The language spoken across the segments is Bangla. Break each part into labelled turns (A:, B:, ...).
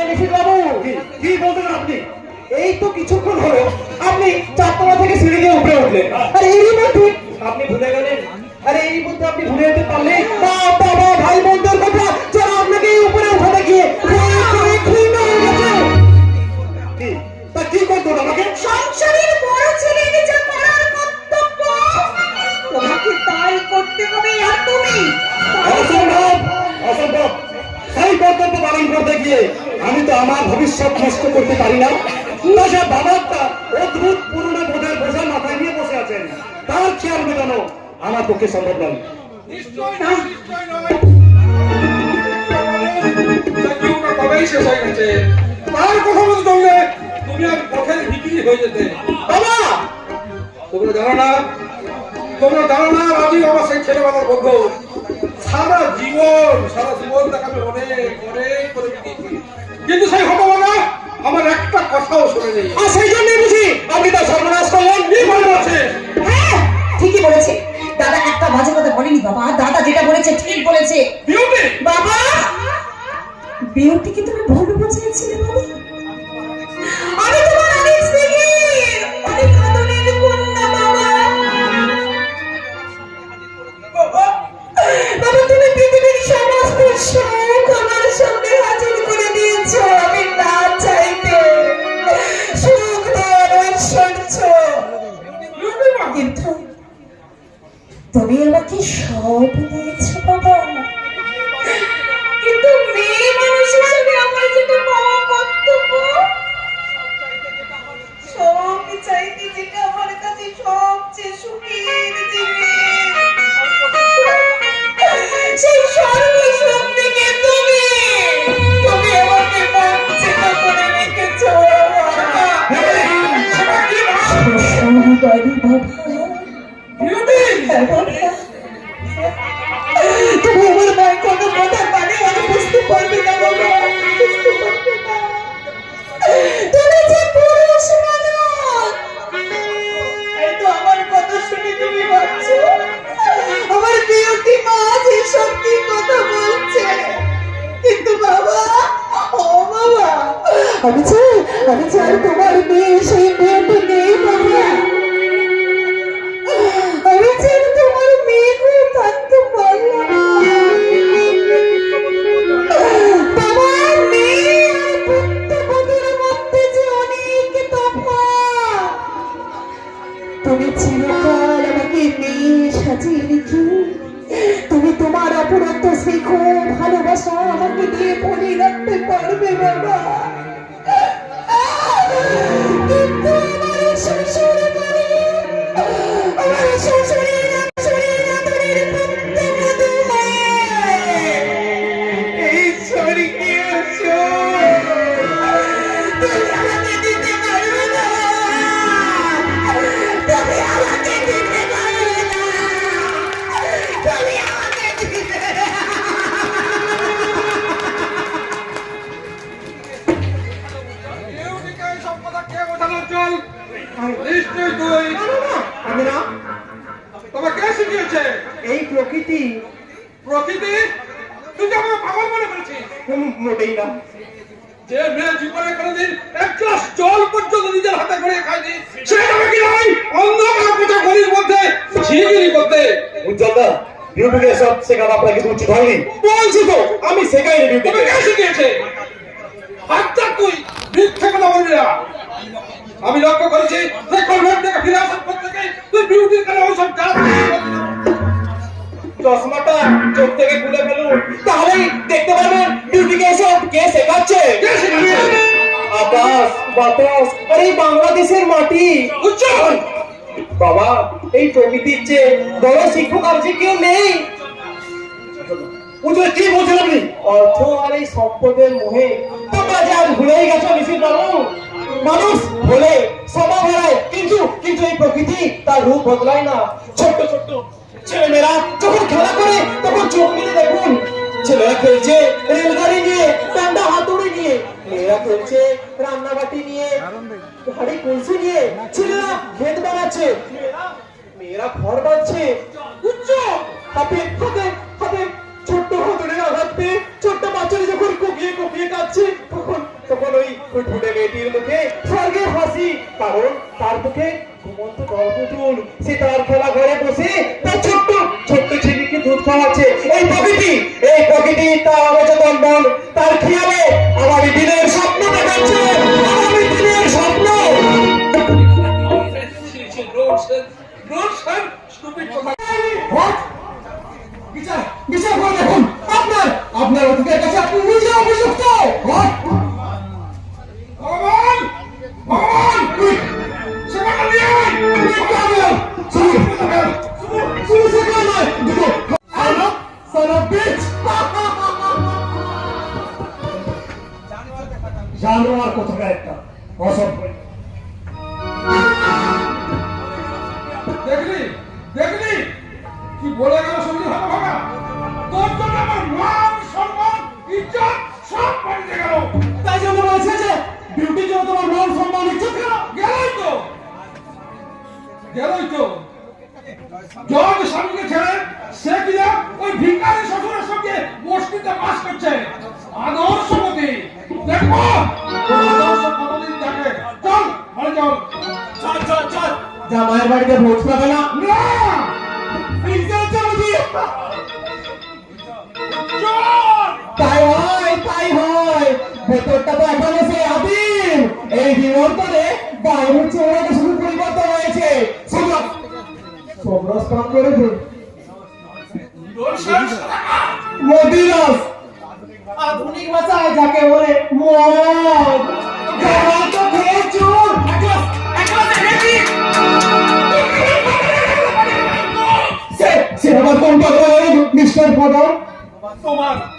A: নিশীথ বাবু, কি বলতেন আপনি? এই তো কিছুক্ষণ হলো আপনি চারতলা থেকে সিঁড়ি দিয়ে উপরে উঠলেন, আর এরই মধ্যে আপনি ভুলে গেলেন। আরে এই মধ্যে আপনি ভুলে যেতে পারলে বাবা ভাই বোনদের কথা যারা আপনাকে এই উপরে উঠাতে গিয়ে তা কি করতো আমাকে?
B: সংসারের বড় ছেলে যা করার কর্তব্য তোমাকে তাই করতে হবে। আর তুমি
A: অসম্ভব, অসম্ভব। সেই কর্তব্য পালন করতে গিয়ে আমি তো আমার ভবিষ্যৎ নষ্ট করতে পারি না। তাছাড়া বাবাটা অদ্ভুত পুরনো বোধের বোঝা মাথায় নিয়ে বসে আছেন, তার খেয়াল মেটানো আমার পক্ষে সম্ভব নয়।
C: নিশ্চয় না, নিশ্চয় নয়। কবেই শেষ হয়ে গেছে। তার কথা বলতে চললে তুমি আর পথের বিক্রি হয়ে যেতে।
A: বাবা,
C: তোমরা জানো না, তোমরা জানো না, আমি আমার সেই ছেলেবেলার বন্ধু। সারা জীবন তাকে আমি অনেক অনেক করে বিকিয়েছি, কিন্তু সেই হতভাগা আমার একটা কথাও শোনে নেই।
A: আর সেই জন্যই বুঝি আপনি তার সর্বনাশ করলেন।
C: কি মনে আছে?
B: হ্যাঁ ঠিকই বলেছে দাদা, একটা বাজে কথা বলেনি বাবা। দাদা যেটা বলেছে ঠিক বলেছে।
C: বিউটি
B: বাবা, বিউটিকে তুমি ভুল বুঝিয়েছিলে বাবা। আমি তোমার অনেক স্নেহের, অনেক আদরের কন্যা বাবা। বাবা, তুমি পৃথিবীর সমস্ত সুখ আমার সামনে হাজির করে দিয়েছো। আমি না চাইতে সুখ দেওয়ার ঐশ্বর্য, কিন্তু তুমি আমাকে সব দিয়েছো বাবা। কিন্তু মেয়ে মানুষ হিসেবে আমার যেটা পাওয়া কর্তব্য, সব চাইতে যেটা আমার কাছে সবচেয়ে সুখের জিনিস, সেই সর্বসুখ থেকে তুমি আমাকে বঞ্চিত করে রেখেছো তুমি আমার মায়ের কোনো কথা মানে আমি বুঝতে পারবে না বাবা, বুঝতে পারবে না। তুমি যে পুরুষ মানুষ, এই তো আমার কথা শুনে তুমি ভাবছো আমার বিউটি মা যে সত্যি কথা বলছে, কিন্তু বাবা, ও বাবা, আমি চাই তোমার মেয়ে সেই বিউটি নেই বাবা। আমি চাই তোমার মেয়ে হয়ে থাকতে পারলাম না বাবা। মেয়ে আর পুত্রবধূর মধ্যে যে অনেক তফাৎ। তুমি চিরকাল আমাকে মেয়ে সাজিয়ে রেখে তুমি তোমার অপরত্ব সেই খুব ভালোবাসা আমাকে দিয়ে বলে রাখতে পারবে বাবা। কিন্তু আমার শ্বশুর বাড়ি, আমার শ্বশুরের আদরের পুত্রবধূ হয়ে এই স্বর্গে এসো। তুমি আমাকে দিতে পারবে না, তুমি আমাকে দিতে পারবে না, তুমি আমাকে দিতে
C: বিউটিকে সব কথা কে বোঝানোর চল? নিশ্চয় তুই।
A: আমি না,
C: তোমার কে শিখিয়েছে?
A: এই প্রকৃতি।
C: প্রকৃতি? তুই যে আমার পাগল মনে করেছিস?
A: মোটেই না।
C: যে মেয়ে জীবনে কোনোদিন এক গ্লাস জল পর্যন্ত নিজের হাতে করে খায়নি, সে যাবে কি নয় অন্ধকার কোথা গলির মধ্যে ঝিরিগিরি করতে?
A: উজ্জ্বলদা, বিউটিকে এসব শেখানো আপনার কিছু উচিত হয়নি। বলছি তো আমি শেখাইনি
C: তোকে
A: বিউটিকে।
C: কে শিখিয়েছে? হাতটা তুই মিথ্যে কথা বলবি না। আমি লক্ষ্য করেছি যে কনভেন্ট থেকে ফিরে আসার পর থেকে তুই বিউটির কাছে ওইসব যা
A: চশমাটা চোখ থেকে খুলে ফেলুন, তাহলেই দেখতে পারবেন বিউটিকে এসব কে শেখাচ্ছে।
C: কে শিখিয়েছে?
A: আকাশ, বাতাস আর এই বাংলাদেশের মাটি।
C: উজ্জ্বল,
A: বাবা, এই প্রকৃতির চেয়ে বড় শিক্ষক আর যে কেউ নেই। উজ্জ্বল, কি বলছেন আপনি? অর্থ আর এই সম্পদের মোহে তোমরা যে আজ ভুলেই গেছো নিশীথ বাবু। মানুষ বলে স্বভাব হারায়, কিন্তু এই প্রকৃতি তার রূপ বদলায় না। ছোট্ট ছোট্ট ছেলেমেয়েরা যখন খেলা করে তখন চোখ মেলে দেখুন, ছেলেরা খেলছে রেলগাড়ি নিয়ে, ডান্ডা হাতুড়ি নিয়ে, মেয়েরা খেলছে রান্নাবাটি নিয়ে, হাড়ি কলসি নিয়ে। ছেলেরা ক্ষেত বানাচ্ছে, মেয়েরা ঘর বাঁধছে। উচ্চ হাতে হাতে হাতে ছোট্ট হাতুড়ির আঘাত পেয়ে ছোট্ট বাচ্চারা যখন কোকিয়ে কোকিয়ে কাঁদছে, তখন ওই ঢুলে মেয়েটির মুখে স্বর্গের হাসি, কারণ তার মুখে ঘুমন্ত গর্ভপুতুল, সে তার খেলা ঘরে বসে তার ছোট্ট ছোট্ট ছেলেকে দুধ খাওয়াচ্ছে। এই প্রকৃতি তার অবচেতন মন, তার খেয়ালে আগামী দিনের স্বপ্ন দেখাচ্ছে, আগামী দিনের স্বপ্ন। What? বিচার করে দেখুন, আপনার অধিকার কাছে আপনি নিজে অভিযুক্ত। What?
C: ভগবান ভগবান সেখানে নিয়ে আয়!
A: জানোয়ার কোথাকার একটা অসভ্য।
C: দেখলি দেখলি কি বলে গেল শুনলি ভাগা তোর জন্য আমার মান সম্মান ইজ্জত সব পাল্টে গেল।
A: তাই জন্য বলছে যে বিউটির জন্য তোমার মান সম্মান ইজ্জত
C: গেলই তো জজ স্বামীকে ছেড়ে সে কিনা ওই ভিখারি শ্বশুরের সঙ্গে বস্তিতে বাস করছে। আদর্শবতী দেখবো আদর্শ কতদিন থাকে। চল ঘরে চল।
A: জামাইয়ের বাড়িতে ভোজ পাবে না।
C: না
A: তাই হয় ভেতরটা তো এখনো সে আদিম। এই বিবর্তনে বাইরের চেহারাটা শুধু পরিবর্তন হয়েছে। সবরস পান করে দিন মদিরাস, আধুনিক ভাষায় যাকে বলে মদ। জামাই তো খেয়ে চুর। সে আবার কোন পাগল মিস্টার ফাদার?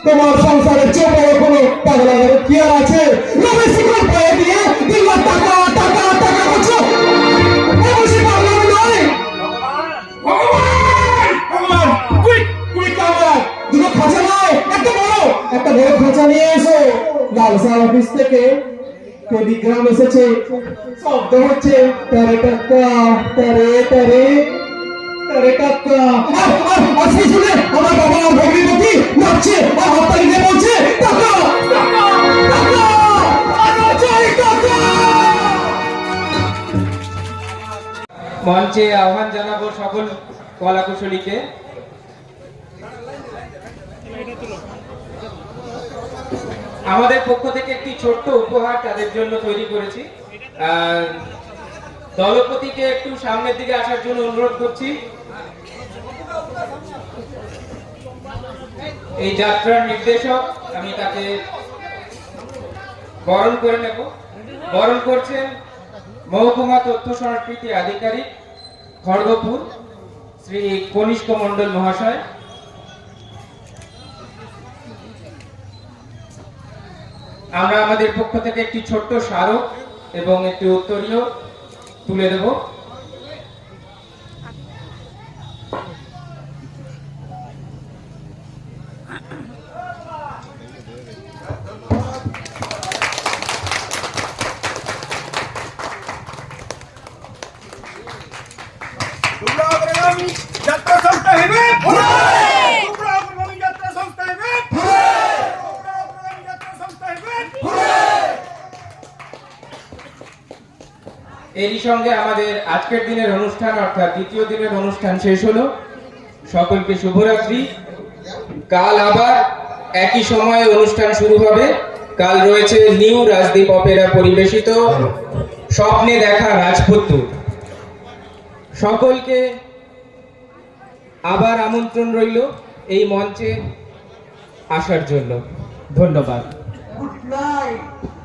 A: তোমার সংসারের চেয়ে বড় কোনো পাগলাগারের কি আর আছে? রবি শিকল পায়ে দিয়ে দিনবার টাকা টাকা টাকা করছো, অবশ্যই পাগলামি নয়। ভগবান কুইক কামার দুটো খাঁচা নয়, একটা বড় খাঁচা নিয়ে এসো। লালসার অফিস থেকে টেলিগ্রাম এসেছে, শব্দ হচ্ছে তেরে টাকা তেরে টাকা। আর সেই শুনে আমার বাবা আর ভগ্নিপতি নাচছে আর হাততালি দিয়ে বলছে টাকা টাকা টাকা, আরো চাই টাকা।
D: মঞ্চে আহ্বান জানাবো সকল কলাকুশলীকে। আমাদের পক্ষ থেকে একটি ছোট্ট উপহার তাদের জন্য তৈরি করেছি। দলপতিকে একটু সামনের দিকে আসার জন্য অনুরোধ করছি। এই যাত্রার নির্দেশক, আমি তাকে বরণ করে নেব। বরণ করছেন মহকুমা তথ্য সংস্কৃতি আধিকারিক খড়গপুর শ্রী কনিষ্ক মণ্ডল মহাশয়। আমরা আমাদের পক্ষ থেকে একটি ছোট্ট স্মারক এবং একটি উত্তরীয় তুলে দেব।
C: যাত্রা সংস্থা হবে যাত্রা সংস্থা হবে যাত্রা সংস্থা হবে।
D: এরই সঙ্গে আমাদের আজকের দিনের অনুষ্ঠান অর্থাৎ দ্বিতীয় দিনের অনুষ্ঠান শেষ হলো। সকলকে শুভরাত্রি। কাল আবার একই সময়ে অনুষ্ঠান শুরু হবে। কাল রয়েছে নিউ রাজদীপ অপেরা পরিবেশিত স্বপ্নে দেখা রাজপুত্র। সকলকে আবার আমন্ত্রণ রইল এই মঞ্চে আসার জন্য। ধন্যবাদ।
A: Good night.